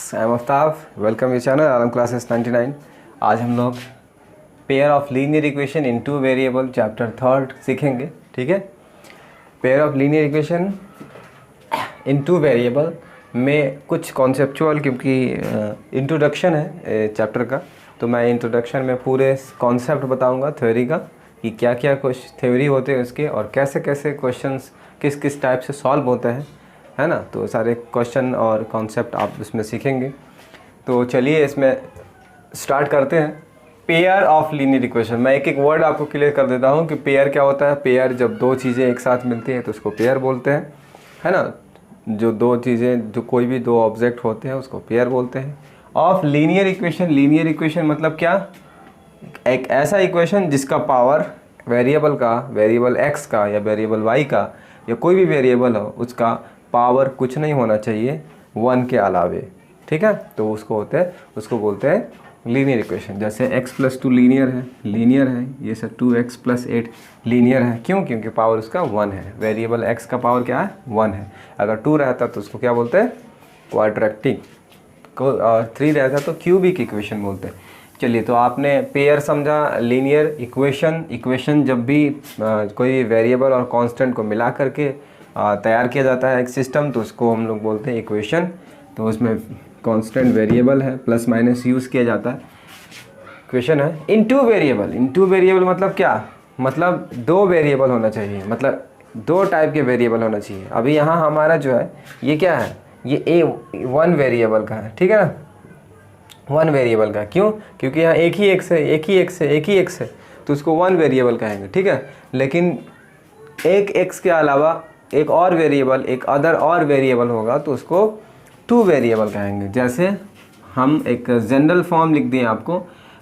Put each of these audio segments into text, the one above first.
I am Aftab, welcome you channel Alam classes 99। आज हम लोग pair of linear equation in two variable chapter 3 सीखेंगे। ठीक है, pair of linear equation in two variable में कुछ कॉन्सेप्चुअल, क्योंकि इंट्रोडक्शन है चैप्टर का, तो मैं इंट्रोडक्शन में पूरे कॉन्सेप्ट बताऊंगा थ्योरी का कि क्या क्या कुछ थ्योरी होते हैं उसके और कैसे कैसे क्वेश्चंस किस किस टाइप से सॉल्व होते हैं, है ना। तो सारे क्वेश्चन और कॉन्सेप्ट आप इसमें सीखेंगे। तो चलिए इसमें स्टार्ट करते हैं। पेयर ऑफ लीनियर इक्वेशन, मैं एक एक वर्ड आपको क्लियर कर देता हूँ कि पेयर क्या होता है। पेयर जब दो चीज़ें एक साथ मिलती हैं तो उसको पेयर बोलते हैं, है ना। जो दो चीज़ें, जो कोई भी दो ऑब्जेक्ट होते हैं उसको पेयर बोलते हैं। Of linear equation, linear equation मतलब क्या, एक ऐसा इक्वेशन जिसका पावर वेरिएबल का, वेरिएबल एक्स का या वेरिएबल वाई का या कोई भी वेरिएबल हो, उसका पावर कुछ नहीं होना चाहिए 1 के अलावे। ठीक है, तो उसको बोलते हैं लीनियर इक्वेशन। जैसे x+2 लीनियर है, ये सब 2x+8 लीनियर है। क्यों? क्योंकि पावर उसका 1 है। वेरिएबल x का पावर क्या है? 1 है। अगर 2 रहता तो उसको क्या बोलते हैं? क्वाड्रेटिक। और 3 रहता तो क्यूबिक इक्वेशन बोलते हैं। चलिए, तो आपने पेयर समझा। लीनियर इक्वेशन जब भी कोई वेरिएबल और कांस्टेंट को मिला करके तैयार किया जाता है एक सिस्टम, तो उसको हम लोग बोलते हैं इक्वेशन। तो उसमें कांस्टेंट वेरिएबल है, प्लस माइनस यूज़ किया जाता है। इक्वेशन है इन टू वेरिएबल मतलब क्या? मतलब दो वेरिएबल होना चाहिए, मतलब दो टाइप के वेरिएबल होना चाहिए। अभी यहाँ हमारा जो है ये क्या है, ये वन वेरिएबल का है। ठीक है ना, वन वेरिएबल का। क्यों? क्योंकि यहाँ एक ही एक्स है, तो उसको वन वेरिएबल कहेंगे। ठीक है, लेकिन एक एक्स के अलावा एक और वेरिएबल, एक अदर और वेरिएबल होगा तो उसको टू वेरिएबल कहेंगे। जैसे हम एक जनरल फॉर्म लिख दिए आपको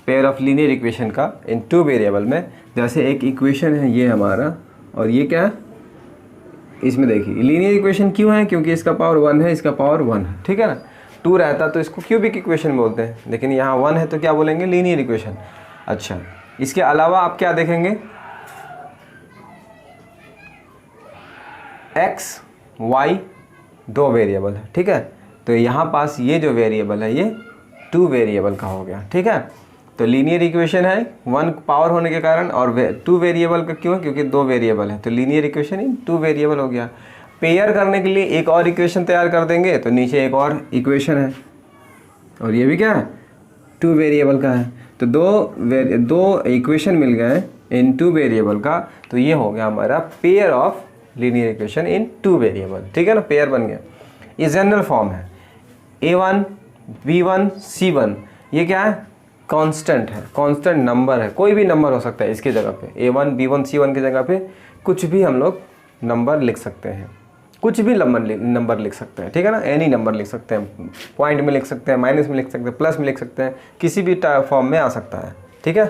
पेयर ऑफ लीनियर इक्वेशन का इन टू वेरिएबल में। जैसे एक इक्वेशन है ये हमारा, और ये क्या है, इसमें देखिए लीनियर इक्वेशन क्यों है? क्योंकि इसका पावर 1 है, इसका पावर 1 है। ठीक है ना, 2 रहता तो इसको क्यूबिक इक्वेशन बोलते हैं, लेकिन यहाँ 1 है तो क्या बोलेंगे? Linear equation. अच्छा, इसके अलावा आप क्या देखेंगे? x, y दो वेरिएबल है। ठीक है, तो यहाँ पास ये जो वेरिएबल है ये टू वेरिएबल का हो गया। ठीक है, तो लीनियर इक्वेशन है 1 पावर होने के कारण, और टू वेरिएबल का क्यों? क्योंकि दो वेरिएबल है, तो लीनियर इक्वेशन ही टू वेरिएबल हो गया। पेयर करने के लिए एक और इक्वेशन तैयार कर देंगे, तो नीचे एक और इक्वेशन है, और ये भी क्या है? टू वेरिएबल का है। तो दो इक्वेशन मिल गए इन टू वेरिएबल का, तो ये हो गया हमारा pair of linear equation in two variable. ठीक है ना, पेयर बन गया। ये जनरल फॉर्म है। a1 b1 c1, ये क्या है? कांस्टेंट है, कांस्टेंट नंबर है, कोई भी नंबर हो सकता है इसकी जगह पे। a1 b1 c1 की जगह पे कुछ भी हम लोग नंबर लिख सकते हैं, कुछ भी नंबर लिख सकते हैं। ठीक है ना, एनी नंबर लिख सकते हैं, पॉइंट में लिख सकते हैं, माइनस में लिख सकते हैं, प्लस में लिख सकते हैं, किसी भी फॉर्म में आ सकता है। ठीक है,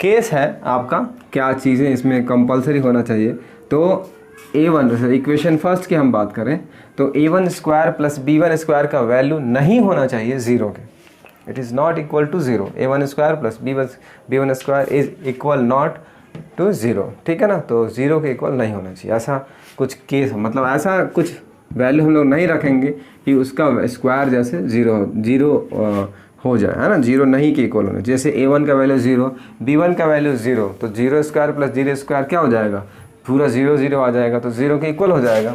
केस है आपका क्या चीज़ें इसमें कंपलसरी होना चाहिए। तो a1 इक्वेशन फर्स्ट की हम बात करें तो a1 square plus b1 square का वैल्यू नहीं होना चाहिए ज़ीरो के। It is not equal to zero. a1 square plus b1 square is equal not to zero. ठीक है ना, तो ज़ीरो के इक्वल नहीं होना चाहिए। ऐसा कुछ केस, मतलब ऐसा कुछ वैल्यू हम लोग नहीं रखेंगे कि उसका स्क्वायर जैसे ज़ीरो हो जाए, है ना। ज़ीरो नहीं के इक्वल होना। जैसे a1 का वैल्यू ज़ीरो, b1 का वैल्यू ज़ीरो, तो zero square plus zero square क्या हो जाएगा? पूरा 0 0 आ जाएगा, तो ज़ीरो के इक्वल हो जाएगा,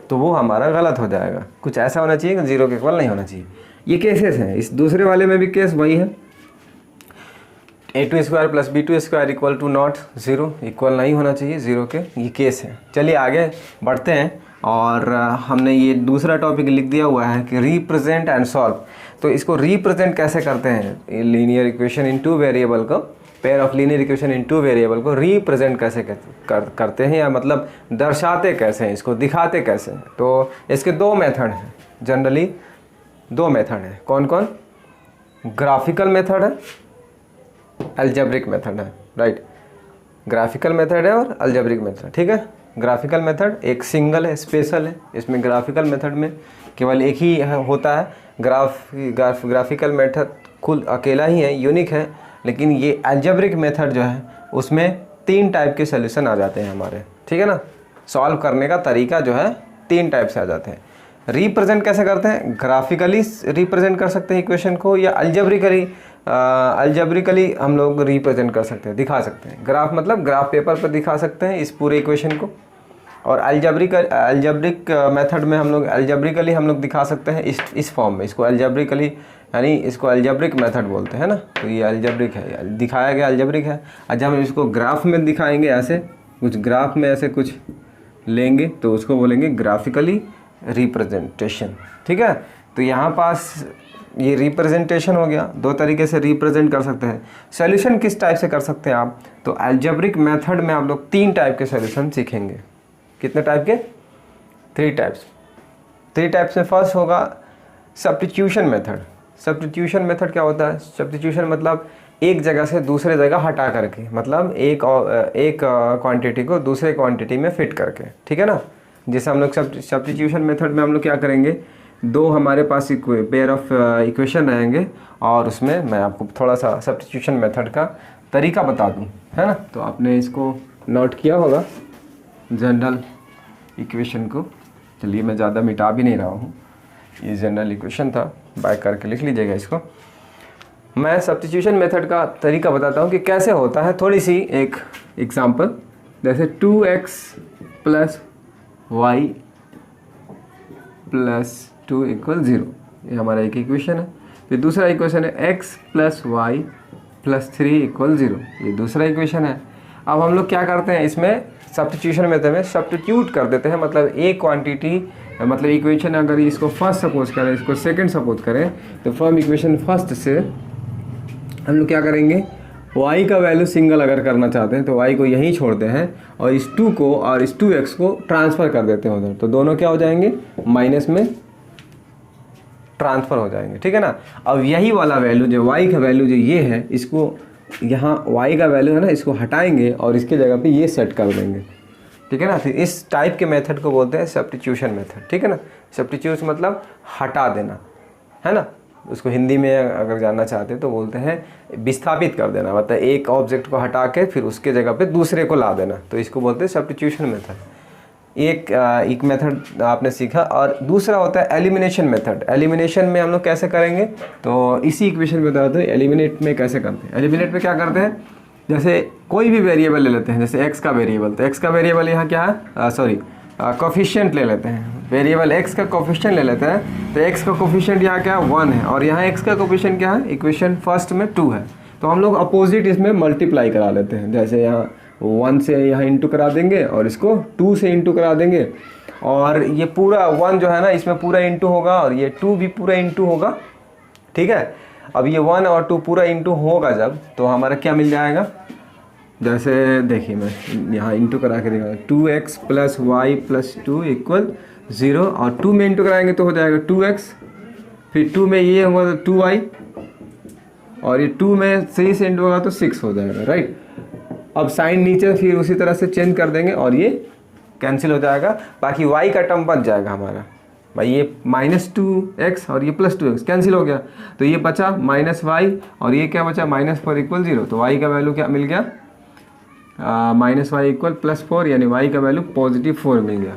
तो वो हमारा गलत हो जाएगा। कुछ ऐसा होना चाहिए कि ज़ीरो के इक्वल नहीं होना चाहिए। ये केसेस हैं। इस दूसरे वाले में भी केस वही है, a2 square plus b2 square equal to not zero, equal नहीं होना चाहिए ज़ीरो के। ये केस है। चलिए आगे बढ़ते हैं, और हमने ये दूसरा टॉपिक लिख दिया हुआ है कि रिप्रेजेंट एंड सॉल्व। तो इसको रिप्रेजेंट कैसे करते हैं? Linear equation in two variable को, pair of linear equation in two variable को रिप्रेजेंट कैसे करते हैं, या मतलब दर्शाते कैसे हैं, इसको दिखाते कैसे हैं? तो इसके दो मेथड हैं, जनरली दो मेथड हैं। कौन कौन? ग्राफिकल मेथड है, अलजेब्रिक मेथड है। राइट, ग्राफिकल मेथड है और अलजेब्रिक मेथड। ठीक है, ग्राफिकल मेथड एक सिंगल है, स्पेशल है। इसमें ग्राफिकल मेथड में केवल एक ही होता है। ग्राफिकल मेथड खुद अकेला ही है, यूनिक है। लेकिन ये अलजेब्रिक मेथड जो है उसमें 3 टाइप के सॉल्यूशन आ जाते हैं हमारे। ठीक है ना, सॉल्व करने का तरीका जो है 3 टाइप से आ जाते हैं। रिप्रेजेंट कैसे करते हैं, ग्राफिकली रिप्रेजेंट कर सकते हैं इक्वेशन को, या अल्जेब्रिकली हम लोग रिप्रेजेंट कर सकते हैं, दिखा सकते हैं। ग्राफ मतलब ग्राफ पेपर पर दिखा सकते हैं इस पूरे इक्वेशन को, और अल्जेब्रिक मेथड में हम लोग अल्जेब्रिकली हम लोग दिखा सकते हैं इस फॉर्म में। इसको अल्जेब्रिकली यानी इसको अल्जेब्रिक मेथड बोलते हैं ना, तो ये अल्जेब्रिक है, दिखाया गया अल्जेब्रिक है। और जब हम इसको ग्राफ में दिखाएंगे, ऐसे कुछ ग्राफ में ऐसे कुछ लेंगे तो उसको बोलेंगे ग्राफिकली रिप्रेजेंटेशन, ठीक है। तो यहाँ पास ये रिप्रेजेंटेशन हो गया, दो तरीके से रिप्रेजेंट कर सकते हैं। सॉल्यूशन किस टाइप से कर सकते हैं आप, तो अलजेब्रिक मेथड में आप लोग 3 टाइप के सॉल्यूशन सीखेंगे। कितने टाइप के, 3 टाइप्स में फर्स्ट होगा सब्स्टिट्यूशन मेथड। सब्स्टिट्यूशन मेथड क्या होता है, सब्स्टिट्यूशन मतलब एक जगह से दूसरे जगह हटा करके, मतलब एक क्वांटिटी को दूसरे क्वांटिटी में फिट करके, ठीक है ना। जैसे हम लोग सब्स्टिट्यूशन मेथड में हम लोग क्या करेंगे, 2 हमारे पास पेयर ऑफ इक्वेशन रहेंगे, और उसमें मैं आपको थोड़ा सा सब्स्टिट्यूशन मेथड का तरीका बता दूं, है ना। तो आपने इसको नोट किया होगा जनरल इक्वेशन को। चलिए मैं ज़्यादा मिटा भी नहीं रहा हूँ, ये जनरल इक्वेशन था, बैक करके लिख लीजिएगा इसको। मैं सब्स्टिट्यूशन मेथड का तरीका बताता हूँ कि कैसे होता है। थोड़ी सी एक एग्जांपल, जैसे 2x + y + 2 = 0, ये हमारा एक इक्वेशन है। फिर दूसरा इक्वेशन है x + y + 3 = 0, ये दूसरा इक्वेशन है। अब हम लोग क्या करते हैं, इसमें सब्स्टिट्यूशन मेथड में सब्स्टिट्यूट कर देते हैं, मतलब एक क्वांटिटी, मतलब इक्वेशन अगर इसको फर्स्ट सपोज करें, इसको सेकंड सपोज करें, तो फ्रॉम इक्वेशन फर्स्ट से हम लोग क्या करेंगे, y का वैल्यू सिंगल अगर करना चाहते हैं तो y को यहीं छोड़ते हैं, और इस 2 को और इस 2x को ट्रांसफ़र कर देते हैं उधर, तो दोनों क्या हो जाएंगे, माइनस में ट्रांसफ़र हो जाएंगे, ठीक है ना। अब यही वाला वैल्यू जो y का वैल्यू जो ये है, इसको यहाँ y का वैल्यू है ना, इसको हटाएंगे और इसके जगह पे ये सेट कर देंगे, ठीक है ना। फिर इस टाइप के मेथड को बोलते हैं सब्स्टिट्यूशन मेथड, ठीक है ना। सब्स्टिट्यूट मतलब हटा देना, है ना। उसको हिंदी में अगर जानना चाहते हैं तो बोलते हैं विस्थापित कर देना, मतलब एक ऑब्जेक्ट को हटा के फिर उसके जगह पे दूसरे को ला देना, तो इसको बोलते हैं सब्स्टिट्यूशन मेथड। एक मेथड आपने सीखा। और दूसरा होता है एलिमिनेशन मेथड। एलिमिनेशन में हम लोग कैसे करेंगे, तो इसी इक्वेशन में बताते हैं एलिमिनेट में कैसे करते हैं। एलिमिनेट में क्या करते हैं, जैसे कोई भी वेरिएबल ले लेते हैं, जैसे x का वेरिएबल, तो x का वेरिएबल यहाँ क्या है, कोफिशिएंट ले लेते हैं, वेरिएबल x का कोफिशिएंट ले लेते हैं। तो x का कोफिशिएंट यहाँ क्या है, 1 है, और यहाँ x का कोफिशिएंट क्या है, इक्वेशन फर्स्ट में 2 है। तो हम लोग अपोजिट इसमें मल्टीप्लाई करा लेते हैं, जैसे यहाँ 1 से यहाँ इंटू करा देंगे और इसको 2 से इंटू करा देंगे, और ये पूरा 1 जो है ना, इसमें पूरा इंटू होगा, और ये 2 भी पूरा इंटू होगा, ठीक है। अब ये 1 और 2 पूरा इंटू होगा जब, तो हमारा क्या मिल जाएगा, जैसे देखिए मैं यहाँ इंटू करा के देगा, 2x + y + 2 = 0, और 2 में इंटू कराएंगे तो हो जाएगा 2x, फिर 2 में ये होगा तो 2y, और ये 2 में 3 से इंटू होगा तो 6 हो जाएगा, राइट। अब साइन नीचे फिर उसी तरह से चेंज कर देंगे और ये कैंसिल हो जाएगा, बाकी y का टर्म बच जाएगा हमारा। भाई ये -2x और ये +2x कैंसिल हो गया, तो ये बचा -y, और ये क्या बचा -4 = 0, तो y का वैल्यू क्या मिल गया, -y = +4, यानी y का वैल्यू +4 मिल गया।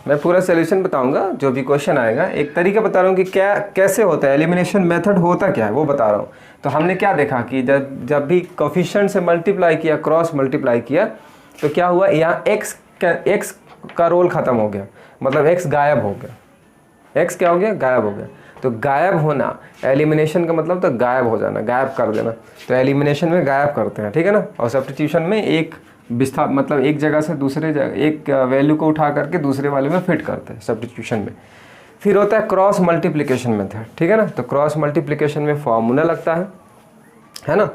मैं पूरा सोल्यूशन बताऊंगा, जो भी क्वेश्चन आएगा। एक तरीका बता रहा हूँ कि क्या कैसे होता है, एलिमिनेशन मेथड होता क्या है वो बता रहा हूँ। तो हमने क्या देखा कि जब भी कोफिशिएंट से मल्टीप्लाई किया, क्रॉस मल्टीप्लाई किया, तो क्या हुआ, यहाँ x का रोल ख़त्म हो गया, मतलब x गायब हो गया। x क्या हो गया, गायब हो गया। तो गायब होना, एलिमिनेशन का मतलब तो गायब हो जाना, गायब कर देना, तो एलिमिनेशन में गायब करते हैं, ठीक है ना। और सब्स्टिट्यूशन में एक मतलब एक जगह से दूसरे जगह एक वैल्यू को उठा करके दूसरे वाले में फिट करते हैं सब्स्टिट्यूशन में। फिर होता है क्रॉस मल्टीप्लिकेशन मेथड, ठीक है ना। तो क्रॉस मल्टीप्लिकेशन में फार्मूला लगता है ना,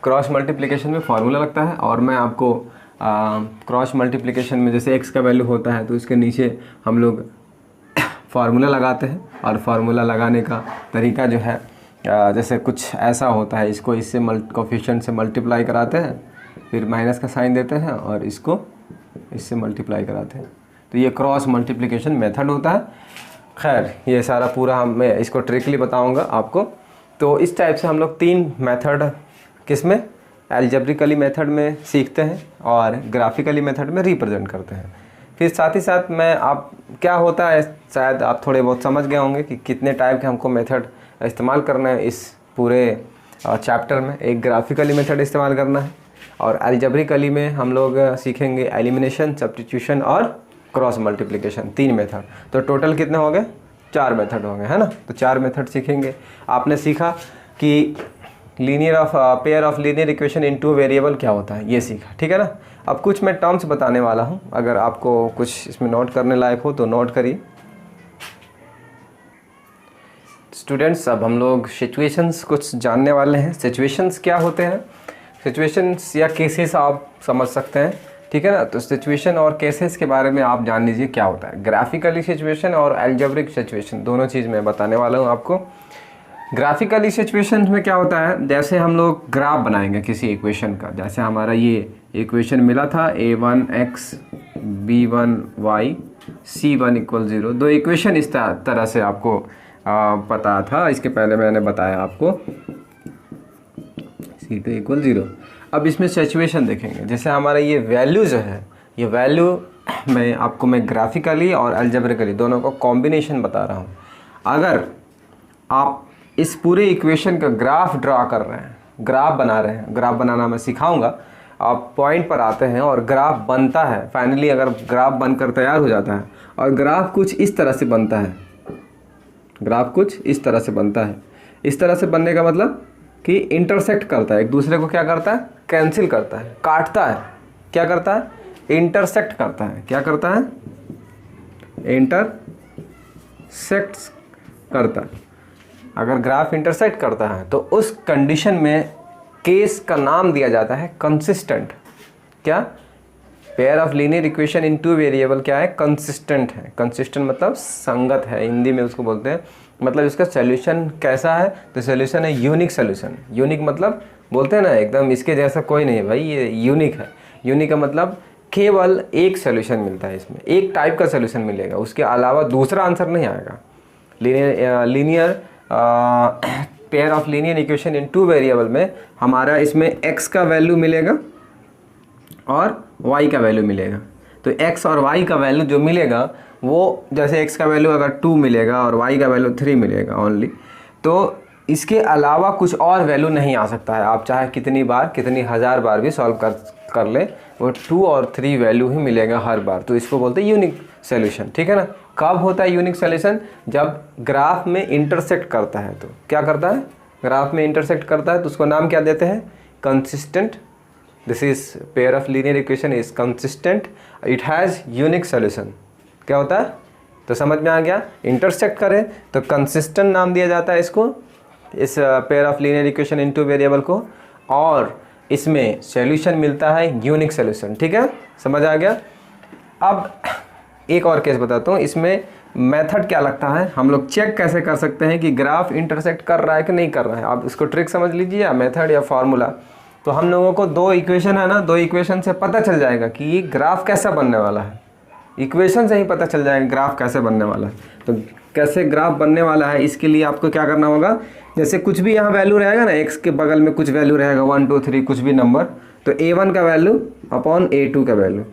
क्रॉस मल्टीप्लिकेशन में फार्मूला लगता है। और मैं आपको क्रॉस मल्टीप्लिकेशन में जैसे x का वैल्यू होता है तो इसके नीचे हम लोग फार्मूला लगाते हैं, और फार्मूला लगाने का तरीका जो है जैसे कुछ ऐसा होता है, इसको इससे कोफिशिएंट से मल्टीप्लाई कराते हैं, फिर माइनस का साइन देते हैं और इसको इससे मल्टीप्लाई कराते हैं, तो ये क्रॉस मल्टीप्लिकेशन मेथड होता है। खैर ये सारा पूरा मैं इसको ट्रिकली बताऊंगा आपको। तो इस टाइप से हम लोग 3 मेथड किस में, अलजेब्रिकली मेथड में सीखते हैं और ग्राफिकली मेथड में रिप्रेजेंट करते हैं। फिर साथ ही साथ मैं आप क्या होता है, शायद आप थोड़े बहुत समझ गए होंगे कि कितने टाइप के हमको मेथड इस्तेमाल करना है इस पूरे चैप्टर में। एक ग्राफिकली मेथड इस्तेमाल करना है और अलजेब्रिकली में हम लोग सीखेंगे एलिमिनेशन, सब्स्टिट्यूशन और क्रॉस मल्टीप्लिकेशन, 3 मेथड। तो टोटल कितने हो गए, 4 मेथड हो गए, है ना। तो 4 मेथड सीखेंगे। आपने सीखा कि pair of linear equation in 2 variable क्या होता है, ये सीखा, ठीक है ना। अब कुछ मैं टर्म्स बताने वाला हूँ, अगर आपको कुछ इसमें नोट करने लायक हो तो नोट करिए। स्टूडेंट्स, अब हम लोग सिचुएशंस कुछ जानने वाले हैं। सिचुएशंस क्या होते हैं, सिचुएशंस या केसेस आप समझ सकते हैं, ठीक है ना। तो सिचुएशन और केसेस के बारे में आप जान लीजिए क्या होता है। ग्राफिकली सिचुएशन और अलजेब्रिक सिचुएशन दोनों चीज़ मैं बताने वाला हूँ आपको। ग्राफिकली सिचुएशन में क्या होता है, जैसे हम लोग ग्राफ बनाएंगे किसी इक्वेशन का। जैसे हमारा ये इक्वेशन मिला था a1x b1y c1 = 0। 2 इक्वेशन इस तरह से आपको पता था, इसके पहले मैंने बताया आपको, c2 = 0। अब इसमें सिचुएशन देखेंगे। जैसे हमारा ये वैल्यू जो है, ये वैल्यू मैं ग्राफिकली और अलजेब्रिकली दोनों का कॉम्बिनेशन बता रहा हूँ। अगर आप इस पूरे इक्वेशन का ग्राफ ड्रा कर रहे हैं, ग्राफ बना रहे हैं, ग्राफ बनाना मैं सिखाऊंगा। आप पॉइंट पर आते हैं और ग्राफ बनता है। फाइनली अगर ग्राफ बनकर तैयार हो जाता है और ग्राफ कुछ इस तरह से बनता है, ग्राफ कुछ इस तरह से बनता है। इस तरह से बनने का मतलब कि इंटरसेक्ट करता है, एक दूसरे को क्या करता है, कैंसिल करता है, काटता है। क्या करता है, इंटरसेक्ट करता है। क्या करता है, इंटरसेक्ट करता है। अगर ग्राफ इंटरसेक्ट करता है तो उस कंडीशन में केस का नाम दिया जाता है कंसिस्टेंट। क्या, pair of linear equation in 2 variable क्या है, कंसिस्टेंट है। कंसिस्टेंट मतलब संगत है, हिंदी में उसको बोलते हैं। मतलब इसका सॉल्यूशन कैसा है, तो सॉल्यूशन है यूनिक सॉल्यूशन। यूनिक मतलब बोलते हैं ना एकदम इसके जैसा कोई नहीं है भाई, ये यूनिक है। यूनिक का मतलब केवल एक सॉल्यूशन मिलता है, इसमें एक टाइप का सॉल्यूशन मिलेगा, उसके अलावा दूसरा आंसर नहीं आएगा। Linear pair of linear equation in 2 variable में हमारा इसमें x का वैल्यू मिलेगा और y का वैल्यू मिलेगा। तो x और y का वैल्यू जो मिलेगा वो, जैसे x का वैल्यू अगर 2 मिलेगा और y का वैल्यू 3 मिलेगा ओनली, तो इसके अलावा कुछ और वैल्यू नहीं आ सकता है। आप चाहे कितनी बार, कितनी हज़ार बार भी सॉल्व कर ले, वो 2 और 3 वैल्यू ही मिलेगा हर बार। तो इसको बोलते हैं यूनिक सॉल्यूशन, ठीक है ना। कब होता है यूनिक सॉल्यूशन, जब ग्राफ में इंटरसेक्ट करता है। तो क्या करता है, ग्राफ में इंटरसेक्ट करता है तो उसको नाम क्या देते हैं, consistent. This is pair of linear equation is consistent, it has unique solution. क्या होता है, तो समझ में आ गया। इंटरसेक्ट करे तो कंसिस्टेंट नाम दिया जाता है इसको, इस pair of linear equation in 2 variable को, और इसमें सॉल्यूशन मिलता है यूनिक सॉल्यूशन, ठीक है, समझ आ गया। अब एक और केस बताता हूँ, इसमें मेथड क्या लगता है, हम लोग चेक कैसे कर सकते हैं कि ग्राफ इंटरसेक्ट कर रहा है कि नहीं कर रहा है। आप इसको ट्रिक समझ लीजिए, या मेथड या फार्मूला। तो हम लोगों को 2 इक्वेशन है ना, 2 इक्वेशन से पता चल जाएगा कि ये ग्राफ कैसा बनने वाला है। इक्वेशन से ही पता चल जाएगा ग्राफ कैसे बनने वाला है। तो कैसे ग्राफ बनने वाला है, इसके लिए आपको क्या करना होगा, जैसे कुछ भी यहाँ वैल्यू रहेगा ना, x के बगल में कुछ वैल्यू रहेगा 1 2 3 कुछ भी नंबर, तो a1 का वैल्यू अपॉन a2 का वैल्यू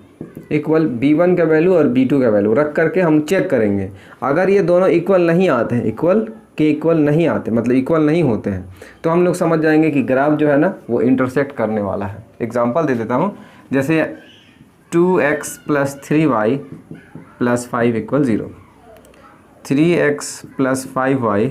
इक्वल b1 का वैल्यू और b2 का वैल्यू रख करके हम चेक करेंगे। अगर ये दोनों इक्वल नहीं आते हैं, इक्वल नहीं आते, मतलब इक्वल नहीं होते हैं, तो हम लोग समझ जाएंगे कि ग्राफ जो है ना वो इंटरसेक्ट करने वाला है। एग्जांपल दे देता हूँ, जैसे 2x + 3y + 5 = 0, 3x + 5y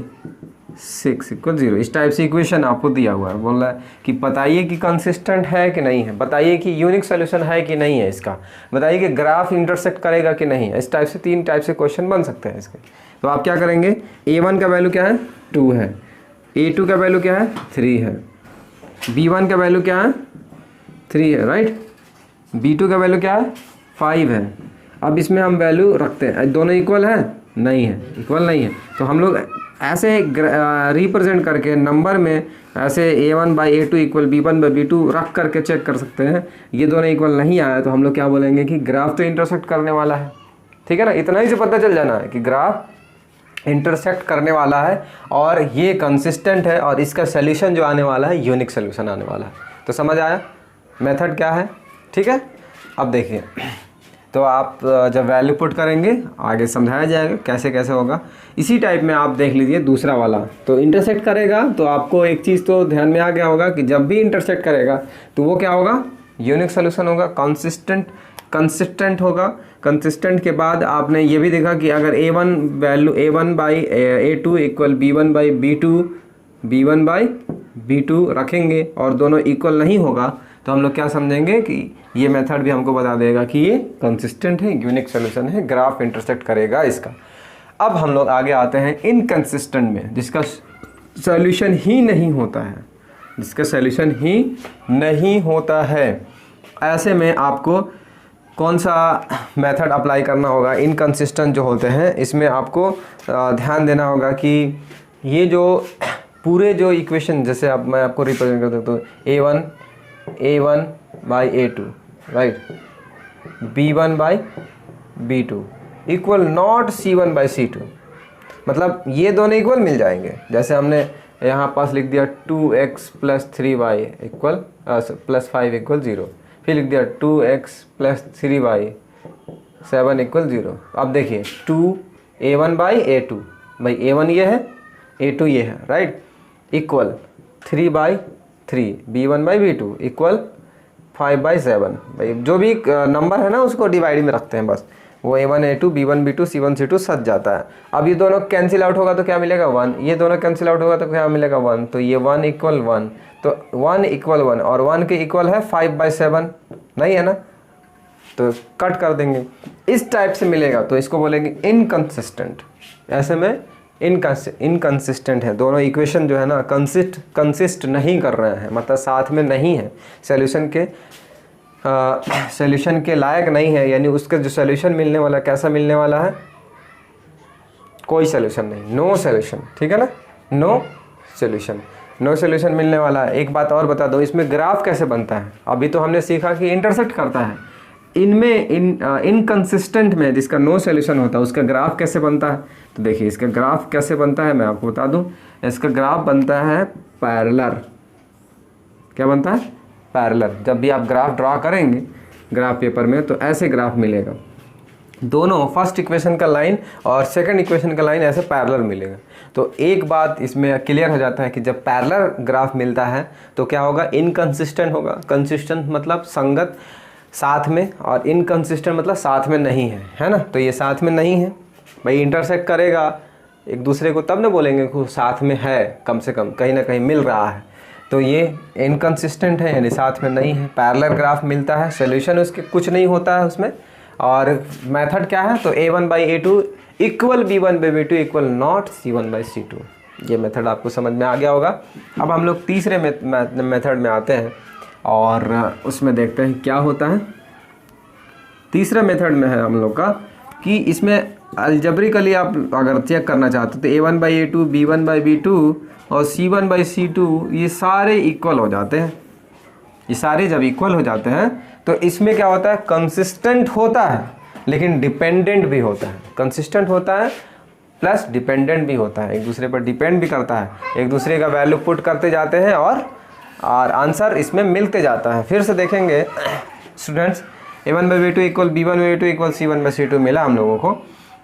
6 = 0। इस टाइप से इक्वेशन आपको दिया हुआ है, बोल रहा है कि बताइए कि कंसिस्टेंट है कि नहीं है, बताइए कि यूनिक सॉल्यूशन है कि नहीं है इसका, बताइए कि ग्राफ इंटरसेक्ट करेगा कि नहीं है। इस टाइप से 3 टाइप से क्वेश्चन बन सकते हैं इसके। तो आप क्या करेंगे, a1 का वैल्यू क्या है, 2 है, a2 का वैल्यू क्या है, 3 है, b1 का वैल्यू क्या है, 3 है, राइट, b2 का वैल्यू क्या है, 5 है। अब इसमें हम वैल्यू रखते हैं, दोनों इक्वल है, नहीं है, इक्वल नहीं है, तो हम लोग ऐसे रिप्रेजेंट करके नंबर में ऐसे a1/a2 = b1/b2 रख करके चेक कर सकते हैं। ये दोनों इक्वल नहीं आया तो हम लोग क्या बोलेंगे कि ग्राफ तो इंटरसेक्ट करने वाला है, ठीक है ना। इतना ही से पता चल जाना है कि ग्राफ इंटरसेक्ट करने वाला है और ये कंसिस्टेंट है, और इसका सॉल्यूशन जो आने वाला है यूनिक सॉल्यूशन आने वाला है। तो समझ आया मेथड क्या है, ठीक है। अब देखिए, तो आप जब वैल्यू पुट करेंगे आगे समझाया जाएगा कैसे कैसे होगा। इसी टाइप में आप देख लीजिए दूसरा वाला, तो इंटरसेक्ट करेगा तो आपको एक चीज़ तो ध्यान में आ गया होगा कि जब भी इंटरसेक्ट करेगा तो वो क्या होगा, यूनिक सोल्यूशन होगा, कंसिस्टेंट होगा। कंसिस्टेंट के बाद आपने ये भी देखा कि अगर a1 value a1 by a2 equal b1 by b1 by b2 रखेंगे और दोनों इक्वल नहीं होगा तो हम लोग क्या समझेंगे कि ये मेथड भी हमको बता देगा कि ये कंसिस्टेंट है, यूनिक सोल्यूशन है, ग्राफ इंटरसेक्ट करेगा इसका। अब हम लोग आगे आते हैं इनकंसिस्टेंट में, जिसका सोल्यूशन ही नहीं होता है, जिसका सोल्यूशन ही नहीं होता है। ऐसे में आपको कौन सा मेथड अप्लाई करना होगा, इनकंसिस्टेंट जो होते हैं इसमें आपको ध्यान देना होगा कि ये जो पूरे जो इक्वेशन, जैसे अब मैं आपको रिप्रेजेंट कर देता हूँ a1 by a2 right, b1 by b2 equal not c1 by c2, मतलब ये दोनों इक्वल मिल जाएंगे। जैसे हमने यहाँ पास लिख दिया 2x plus 3y equal plus 5 equal 0, फिर लिख दिया 2x प्लस 3y 7 इक्वल 0। अब देखिए 2a1 बाई a2, भाई a1 ये है a2 ये है right, equal 3 by 3 b1 by b2 equal 5 by 7। भाई जो भी नंबर है ना उसको डिवाइड में रखते हैं बस, वो a1 a2 b1 b2 c1 c2 सच जाता है। अब ये दोनों कैंसिल आउट होगा तो क्या मिलेगा 1, ये दोनों कैंसिल आउट होगा तो क्या मिलेगा 1, तो ये 1 इक्वल 1, तो 1 इक्वल 1 और 1 के इक्वल है 5 बाई 7, नहीं है ना, तो कट कर देंगे। इस टाइप से मिलेगा तो इसको बोलेंगे इनकंसिस्टेंट। ऐसे में इनकंसिस्टेंट है, दोनों इक्वेशन जो है ना कंसिस्ट नहीं कर रहे हैं, मतलब साथ में नहीं है, सॉल्यूशन के लायक नहीं है, यानी उसका जो सॉल्यूशन मिलने वाला कैसा मिलने वाला है, कोई सॉल्यूशन नहीं, नो सॉल्यूशन, ठीक है ना, नो सॉल्यूशन मिलने वाला है। एक बात और बता दो, इसमें ग्राफ कैसे बनता है, अभी तो हमने सीखा कि इंटरसेक्ट करता है, इनमें इनकंसिस्टेंट में जिसका नो सॉल्यूशन होता है उसका ग्राफ कैसे बनता है, तो देखिए इसका ग्राफ कैसे बनता है मैं आपको बता दूं। इसका ग्राफ बनता है पैरेलल। क्या बनता है, पैरेलल। जब भी आप ग्राफ ड्रा करेंगे ग्राफ पेपर में तो ऐसे ग्राफ मिलेगा, दोनों फर्स्ट इक्वेशन का लाइन और सेकंड इक्वेशन का लाइन ऐसे पैरेलल मिलेगा। तो एक बात इसमें क्लियर हो जाता है कि जब पैरेलल ग्राफ मिलता है तो क्या होगा, इनकंसिस्टेंट होगा। कंसिस्टेंट मतलब संगत साथ में, और इनकंसिस्टेंट मतलब साथ में नहीं है ना, तो ये साथ में नहीं है भाई, इंटरसेक्ट करेगा एक दूसरे को तब ना बोलेंगे कि साथ में है, कम से कम कहीं ना कहीं मिल रहा है, तो ये इनकंसिस्टेंट है यानी साथ में नहीं है। पैरेलल ग्राफ मिलता है, सॉल्यूशन उसके कुछ नहीं होता है उसमें, और मेथड क्या है, तो a1 by a2 equal b1 by b2 equal not c1 by c2। ये मेथड आपको समझ में आ गया होगा। अब हम लोग तीसरे मेथड में आते हैं और उसमें देखते हैं क्या होता है। तीसरा मेथड में है हम लोग का कि इसमें अलजेब्रिकली आप अगर चेक करना चाहते हो तो a1 by a2 b1 by b2 और c1 बाई c2 ये सारे इक्वल हो जाते हैं। ये सारे जब इक्वल हो जाते हैं तो इसमें क्या होता है, कंसिस्टेंट होता है लेकिन डिपेंडेंट भी होता है। कंसिस्टेंट होता है प्लस डिपेंडेंट भी होता है, एक दूसरे पर डिपेंड भी करता है, एक दूसरे का वैल्यू पुट करते जाते हैं और आंसर इसमें मिलते जाता है। फिर से देखेंगे students, a1 by b2 equal b1 by b2 equal c1 by c2 मिला हम लोगों को।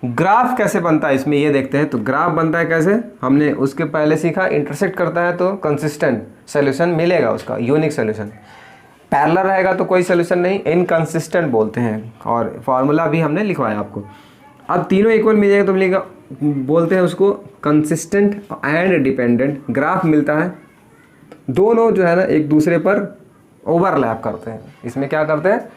ग्राफ कैसे बनता है इसमें ये देखते हैं। तो ग्राफ बनता है कैसे, हमने उसके पहले सीखा, इंटरसेक्ट करता है तो कंसिस्टेंट सॉल्यूशन मिलेगा उसका, यूनिक सॉल्यूशन। पैरेलल रहेगा तो कोई सॉल्यूशन नहीं, इनकंसिस्टेंट बोलते हैं, और फार्मूला भी हमने लिखवाया आपको। अब तीनों इक्वल मिलेगा तो मिलेगा, बोलते हैं उसको कंसिस्टेंट एंड डिपेंडेंट। ग्राफ मिलता है, दोनों जो है ना एक दूसरे पर ओवरलैप करते हैं। इसमें क्या करते हैं,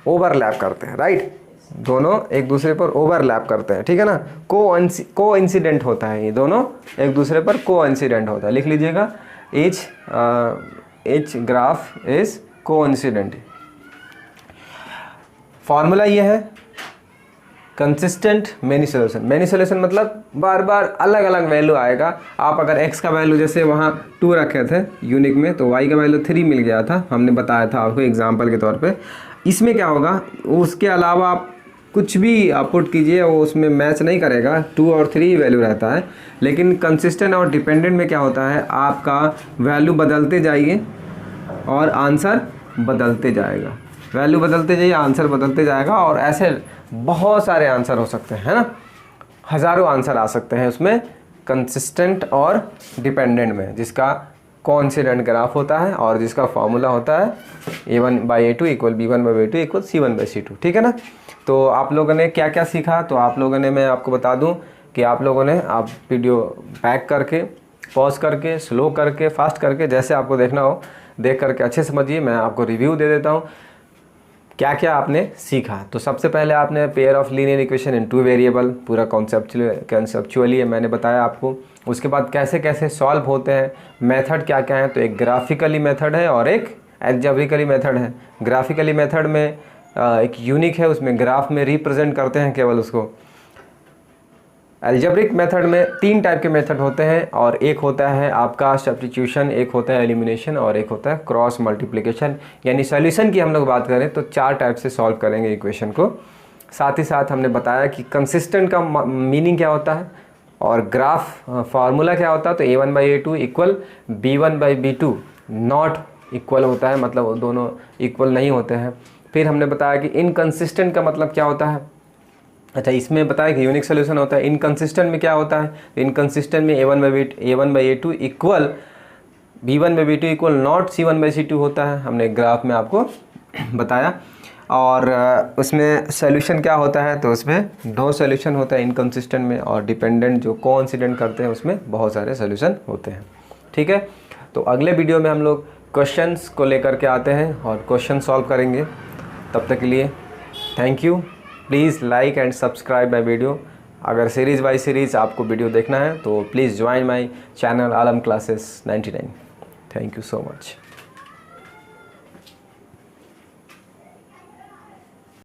ओवरलैप करते हैं, राइट, दोनों एक दूसरे पर ओवरलैप करते हैं, ठीक है ना। को इंसिडेंट होता है, ये दोनों एक दूसरे पर को इंसिडेंट होता है। लिख लीजिएगा, एच ग्राफ इज को इंसिडेंट। फॉर्मूला ये है, consistent many solution. Many solution मतलब बार बार अलग अलग वैल्यू आएगा। आप अगर x का वैल्यू जैसे वहाँ 2 रखे थे यूनिक में, तो y का वैल्यू 3 मिल गया था, हमने बताया था आपको एग्जांपल के तौर पे। इसमें क्या होगा, उसके अलावा आप कुछ भी आप पुट कीजिए वो उसमें मैच नहीं करेगा, 2 और 3 वैल्यू रहता है। लेकिन कंसिस्टेंट और डिपेंडेंट में क्या होता है, आपका वैल्यू बदलते जाइए और आंसर बदलते जाएगा। वैल्यू बदलते जाइए, आंसर बदलते जाएगा और ऐसे बहुत सारे आंसर हो सकते हैं, है ना, हज़ारों आंसर आ सकते हैं उसमें कंसिस्टेंट और डिपेंडेंट में, जिसका कोइंसिडेंट ग्राफ होता है और जिसका फॉर्मूला होता है A1/A2 = B1/B2 = C1/C2, ठीक है ना। तो आप लोगों ने क्या क्या सीखा, तो आप लोगों ने, मैं आपको बता दूं कि आप लोगों ने, आप वीडियो बैक करके, पॉज करके, स्लो करके, फास्ट करके, जैसे आपको देखना हो देख करके अच्छे समझिए। मैं आपको रिव्यू दे देता हूँ क्या क्या आपने सीखा। तो सबसे पहले आपने pair of linear equation in 2 variable, पूरा कॉन्सेप्चुअली मैंने बताया आपको। उसके बाद कैसे कैसे सॉल्व होते हैं, मेथड क्या क्या है, तो एक ग्राफिकली मेथड है और एक एल्जेब्रिकली मेथड है। ग्राफिकली मेथड में एक यूनिक है, उसमें ग्राफ में रिप्रेजेंट करते हैं केवल उसको। एल्जेब्रिक मेथड में 3 टाइप के मेथड होते हैं, और एक होता है आपका सब्स्टिट्यूशन, एक होता है एलिमिनेशन और एक होता है क्रॉस मल्टीप्लिकेशन। यानी सॉल्यूशन की हम लोग बात करें तो 4 टाइप से सॉल्व करेंगे इक्वेशन को। साथ ही साथ हमने बताया कि कंसिस्टेंट का मीनिंग क्या होता है और ग्राफ फार्मूला क्या होता है। तो A1/A2 = B1/B2 नॉट इक्वल होता है, मतलब दोनों इक्वल नहीं होते हैं। फिर हमने बताया कि इनकंसिस्टेंट का मतलब क्या होता है। अच्छा, इसमें बताया कि यूनिक सोल्यूशन होता है। इनकंसिस्टेंट में क्या होता है, इनकंसिस्टेंट में A1/A2 = B1/B2 = नॉट C1/C2 होता है, हमने ग्राफ में आपको बताया। और उसमें सोल्यूशन क्या होता है, तो उसमें 2 सोल्यूशन होता है इनकंसिस्टेंट में, और डिपेंडेंट जो कोइंसिडेंट करते हैं उसमें बहुत सारे सोल्यूशन होते हैं, ठीक है। तो अगले वीडियो में हम लोग क्वेश्चंस को लेकर के आते हैं और क्वेश्चन सॉल्व करेंगे। तब तक के लिए thank you. Please like and subscribe my video. अगर सीरीज़ बाय सीरीज़ आपको वीडियो देखना है तो please join my channel Alam classes 99। Thank you so much.